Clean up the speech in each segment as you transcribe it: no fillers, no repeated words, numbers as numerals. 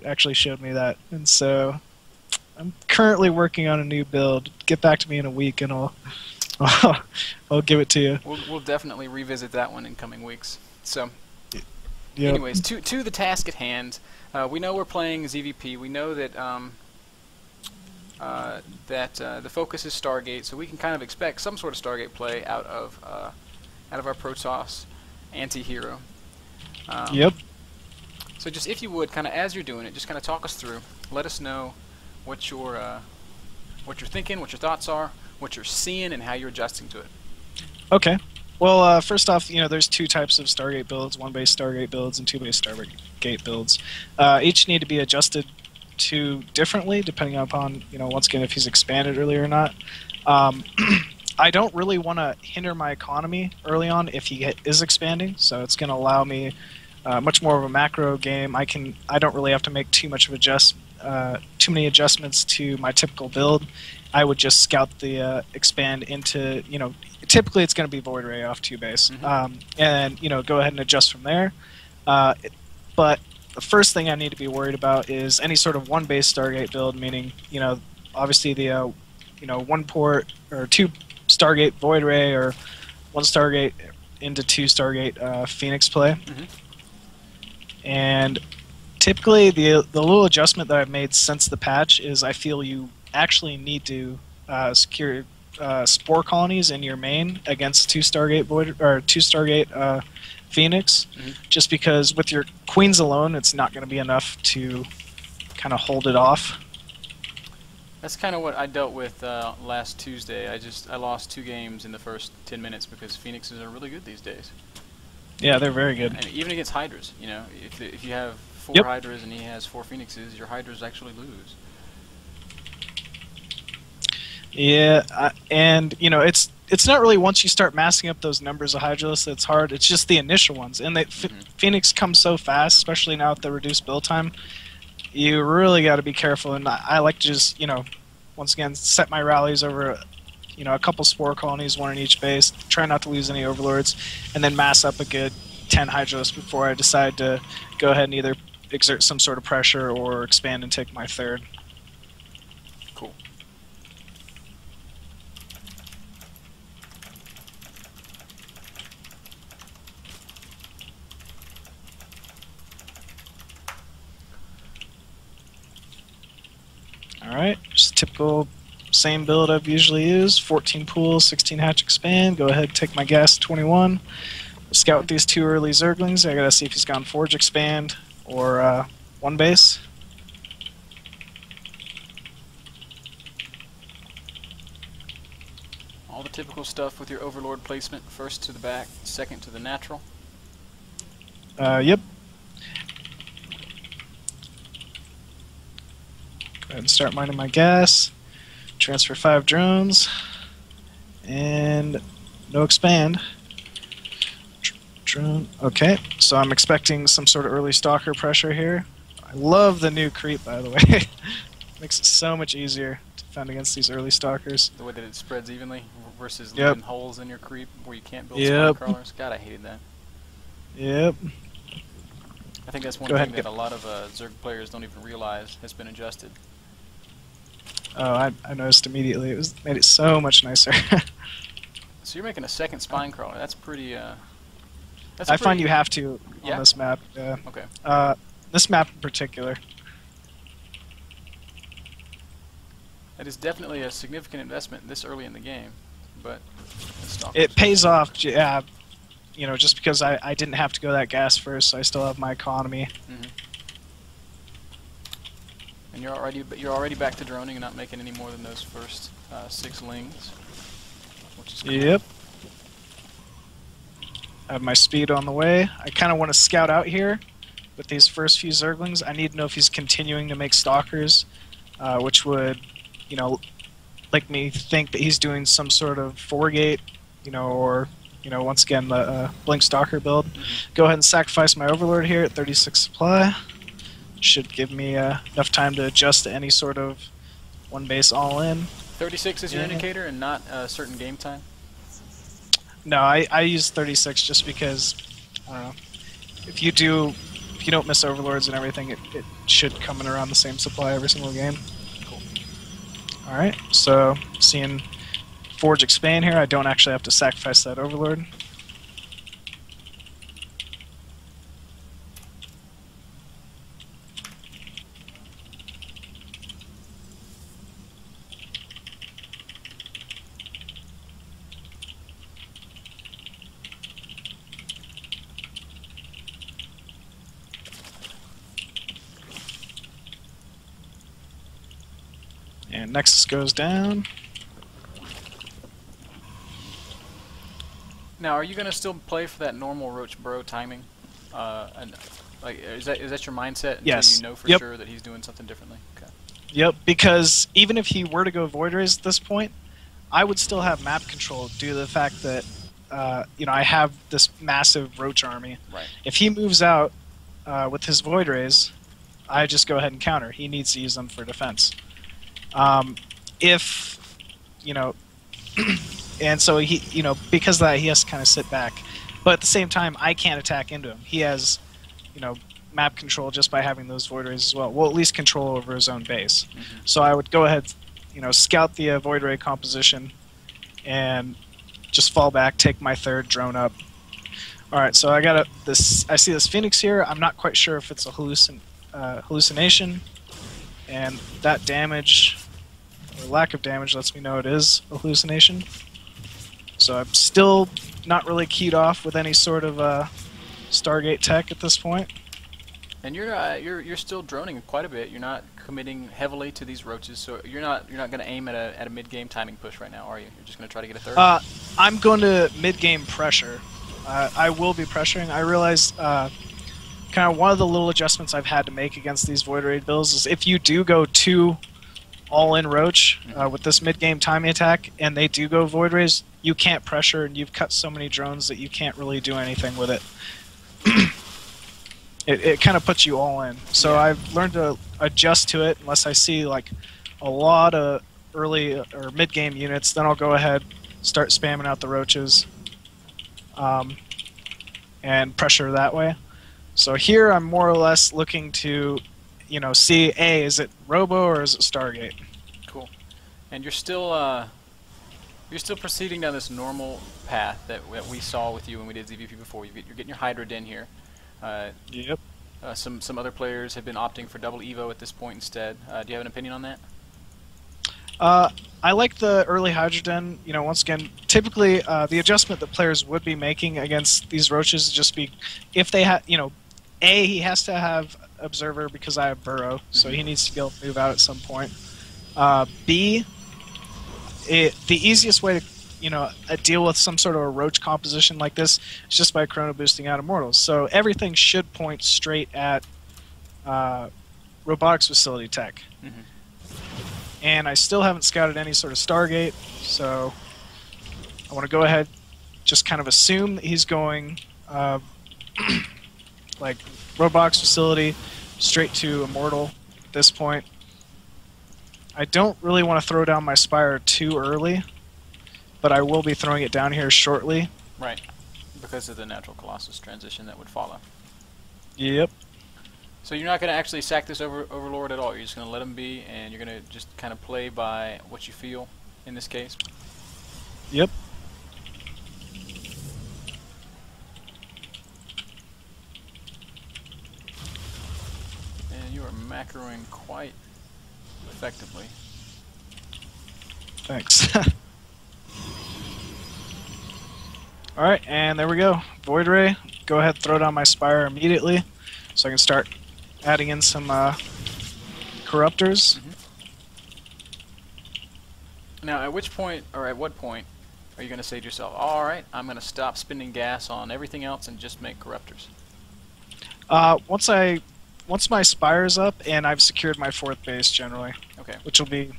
actually showed me that, and so I'm currently working on a new build. Get back to me in a week, and I'll, I'll give it to you. We'll definitely revisit that one in coming weeks. So, Yep. anyways, to the task at hand. We know we're playing ZvP. We know that the focus is Stargate, so we can kind of expect some sort of Stargate play out of our Protoss anti-hero. Yep. So just if you would, kind of as you're doing it, just kind of talk us through. Let us know what you're thinking, what your thoughts are, what you're seeing, and how you're adjusting to it. Okay. Well, first off, there's two types of Stargate builds: one-base Stargate builds and two-base Stargate builds. Each need to be adjusted to differently depending upon, once again, if he's expanded earlier or not. I don't really want to hinder my economy early on if he is expanding, so it's going to allow me much more of a macro game. I don't really have to make too many adjustments to my typical build. I would just scout the expand into, typically it's going to be Void Ray off 2-base, and go ahead and adjust from there. But the first thing I need to be worried about is any sort of one-base Stargate build, meaning, obviously the one port or two Stargate Void Ray, or one Stargate into two Stargate Phoenix play. And typically the little adjustment that I've made since the patch is I feel you actually need to secure spore colonies in your main against two Stargate Void or two Stargate Phoenix, just because with your queens alone it's not going to be enough to kind of hold it off. That's kind of what I dealt with last Tuesday. I lost 2 games in the first 10 minutes because Phoenixes are really good these days. Yeah, they're very good. And even against Hydras, if you have 4 Hydras and he has 4 Phoenixes, your Hydras actually lose. Yeah, and it's not really once you start massing up those numbers of Hydras that's hard. It's just the initial ones, and Phoenix comes so fast, especially now with the reduced build time. You really got to be careful, and I like to just once again set my rallies over a couple spore colonies, one in each base, try not to lose any overlords, and then mass up a good 10 Hydras before I decide to go ahead and either exert some sort of pressure or expand and take my third. Cool. Alright, just typical same build I've usually used. 14 pools, 16 hatch expand. Go ahead, take my gas 21. Scout with these 2 early Zerglings. I gotta see if he's gone Forge expand or one base. All the typical stuff with your Overlord placement. First to the back, second to the natural. Yep. Go ahead and start mining my gas. Transfer 5 drones. And no expand. Drone. Okay, so I'm expecting some sort of early stalker pressure here. I love the new creep, by the way. Makes it so much easier to defend against these early stalkers. The way that it spreads evenly versus leaving holes in your creep where you can't build spine crawlers. God, I hated that. Yep. I think that's one thing that a lot of Zerg players don't even realize has been adjusted. Oh, I noticed immediately. It made it so much nicer. So you're making a second spine crawler. That's pretty. I find you have to on this map. Yeah. Okay. This map in particular. That is definitely a significant investment this early in the game, but it pays off. Yeah. Just because I didn't have to go that gas first, so I still have my economy. And you're already back to droning and not making any more than those first 6 lings, which is cool. Yep. I have my speed on the way. I kind of want to scout out here with these first few Zerglings. I need to know if he's continuing to make stalkers, which would, make me think that he's doing some sort of 4-gate, or once again the blink stalker build. Go ahead and sacrifice my overlord here at 36 supply. Should give me enough time to adjust to any sort of one base all in. 36 is your indicator and not a certain game time? No, I use 36 just because, I don't know, if you you don't miss overlords and everything, it should come in around the same supply every single game. Cool. Alright, so seeing Forge expand here, I don't actually have to sacrifice that overlord. And Nexus goes down. Now, are you going to still play for that normal Roach Bro timing? And like, is that your mindset until Yes. you know for Yep. sure that he's doing something differently? Okay. Yep, because even if he were to go Void Rays at this point, I would still have map control due to the fact that I have this massive Roach army. Right. If he moves out with his Void Rays, I just go ahead and counter. He needs to use them for defense. And so he, because of that, he has to kind of sit back. But at the same time, I can't attack into him. He has, map control just by having those Void Rays as well. Well, at least control over his own base. Mm-hmm. So I would go ahead, scout the Void Ray composition, and just fall back, take my third drone up. All right, so I see this Phoenix here. I'm not quite sure if it's a hallucination, and that damage or lack of damage lets me know it is a hallucination. So I'm still not really keyed off with any sort of Stargate tech at this point. And you're still droning quite a bit. You're not committing heavily to these roaches, so you're not going to aim at a mid-game timing push right now, are you? You're just going to try to get a third. I'm going to mid-game pressure. I will be pressuring. I realized kind of one of the little adjustments I've had to make against these Void Raid builds is if you do go too all-in Roach with this mid-game timing attack, and they do go Void Rays, you can't pressure, and you've cut so many drones that you can't really do anything with it. It kind of puts you all in. So yeah. I've learned to adjust to it unless I see like a lot of early or mid-game units. Then I'll go ahead, start spamming out the roaches, and pressure that way. So here I'm more or less looking to, see is it Robo or is it Stargate? Cool. And you're still proceeding down this normal path that we saw with you when we did ZvP before. You're getting your Hydra Den here. Yep. Some other players have been opting for double Evo at this point instead. Do you have an opinion on that? I like the early Hydra Den. Once again, typically the adjustment that players would be making against these roaches is just be if they have, he has to have Observer because I have Burrow, so he needs to be able to move out at some point. B, the easiest way to deal with some sort of a roach composition like this is just by chrono boosting out Immortals. So everything should point straight at robotics facility tech. Mm-hmm. And I still haven't scouted any sort of Stargate, so I want to go ahead, just kind of assume that he's going like robotics facility straight to Immortal at this point. I don't really want to throw down my Spire too early, but I will be throwing it down here shortly. Right, because of the natural Colossus transition that would follow. Yep. So you're not going to actually sack this Overlord at all. You're just going to let him be, and you're going to just kind of play by what you feel in this case. Yep. And you are macroing quite effectively. Thanks. Alright, and there we go. Void Ray. Go ahead, throw down my Spire immediately so I can start adding in some Corruptors. Mm-hmm. Now, at which point, or at what point, are you going to say to yourself, alright, I'm going to stop spending gas on everything else and just make Corruptors? Once my Spire's up and I've secured my 4th base generally. Okay. Which will be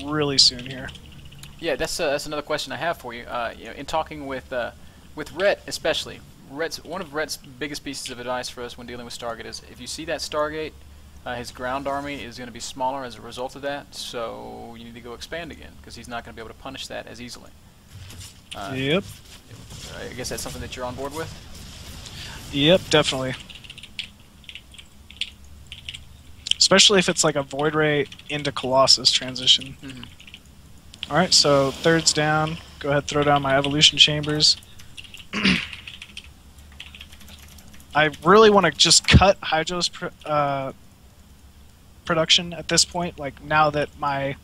really soon here. Yeah, that's another question I have for you. In talking with Rhett especially, one of Rhett's biggest pieces of advice for us when dealing with Stargate is if you see that Stargate, his ground army is going to be smaller as a result of that, so you need to go expand again, because he's not going to be able to punish that as easily. Yep. I guess that's something that you're on board with? Yep, definitely. especially if it's like a Void Ray into Colossus transition. Alright, so third's down. Go ahead, throw down my Evolution Chambers. I really want to just cut Hydro's production at this point, like now that my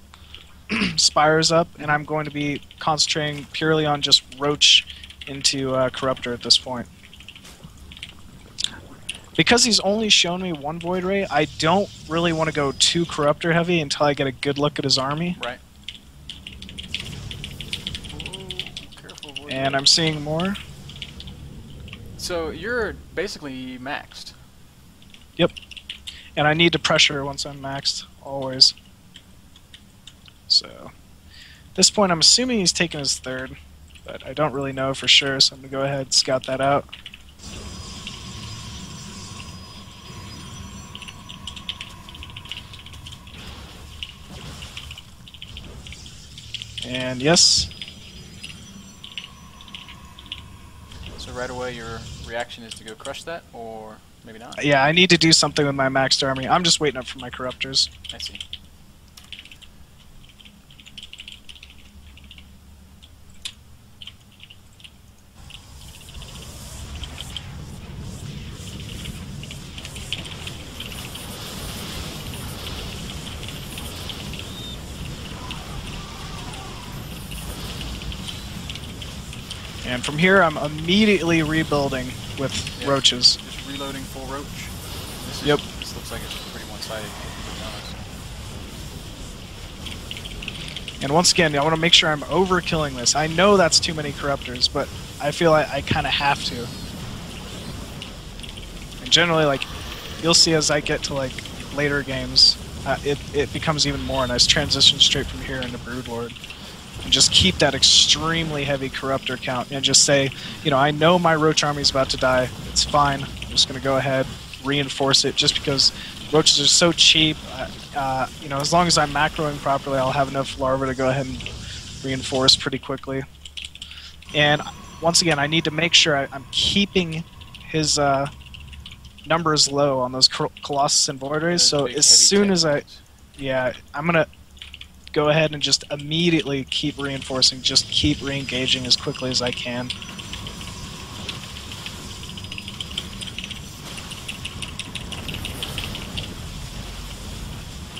Spire's up, and I'm going to be concentrating purely on just Roach into Corruptor at this point. Because he's only shown me one Void Ray, I don't really want to go too Corruptor heavy until I get a good look at his army. Right. Ooh, careful, Void And Ray. I'm seeing more. So you're basically maxed. Yep. And I need to pressure once I'm maxed, always. So, at this point I'm assuming he's taking his third, but I don't really know for sure, so I'm going to go ahead and scout that out. And yes. So right away your reaction is to go crush that, or maybe not? Yeah, I need to do something with my maxed army. I'm just waiting up for my Corruptors. I see. And from here, I'm immediately rebuilding with Roaches. Just reloading full Roach. This is, Yep. This looks like it's pretty one-sided, to be honest. And once again, I want to make sure I'm overkilling this. I know that's too many Corruptors, but I feel like I kind of have to. And generally, like, you'll see as I get to, like, later games, it becomes even more, and I just transition straight from here into Broodlord. And just keep that extremely heavy Corruptor count, and just say, you know, I know my Roach army is about to die. It's fine. I'm just going to go ahead, reinforce it, just because Roaches are so cheap. You know, as long as I'm macroing properly, I'll have enough larvae to go ahead and reinforce pretty quickly. And once again, I need to make sure I'm keeping his numbers low on those Colossus and Void Rays. So as soon as I'm gonna go ahead and just immediately keep reinforcing, just keep re-engaging as quickly as I can.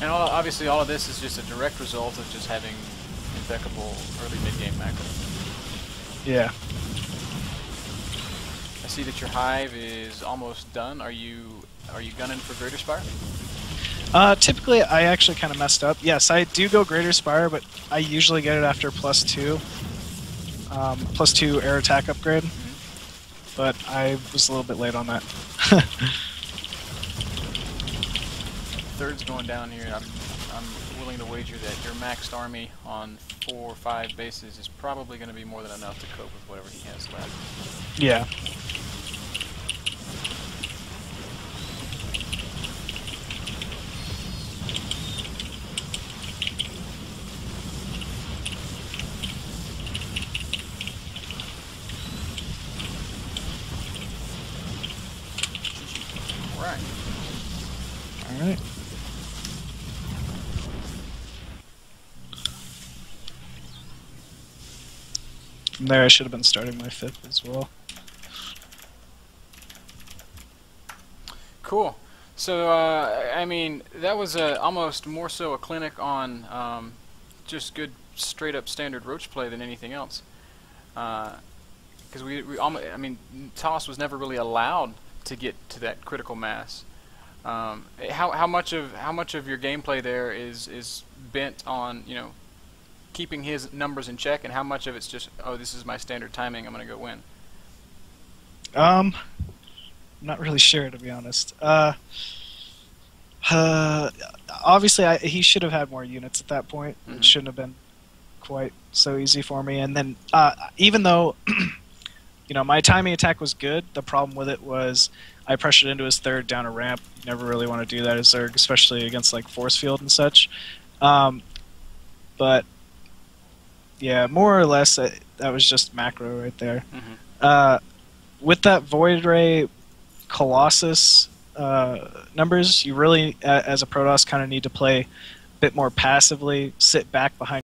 And obviously all of this is just a direct result of just having impeccable early mid-game macro. Yeah. I see that your hive is almost done. Are you gunning for Greater Spire? Typically, I actually kind of messed up. Yes, I do go Greater Spire, but I usually get it after +2. +2 air attack upgrade. But I was a little bit late on that. Third's going down here. I'm willing to wager that your maxed army on 4 or 5 bases is probably going to be more than enough to cope with whatever he has left. Yeah. Alright. Alright. From there, I should have been starting my 5th as well. Cool. So, I mean, that was almost more so a clinic on just good, straight-up standard Roach play than anything else. Because I mean, Toss was never really allowed to get to that critical mass. How much of your gameplay there is bent on, you know, keeping his numbers in check, and how much of it's just, oh, this is my standard timing, I'm gonna go win? I'm not really sure, to be honest. Obviously, he should have had more units at that point. Mm-hmm. It shouldn't have been quite so easy for me. And then, even though, you know, my timing attack was good, the problem with it was I pressured into his 3rd down a ramp. You never really want to do that as Zerg, especially against like force field and such. But yeah, more or less, that was just macro right there. Mm-hmm. With that Void Ray Colossus numbers, you really, as a Protoss, kind of need to play a bit more passively, sit back behind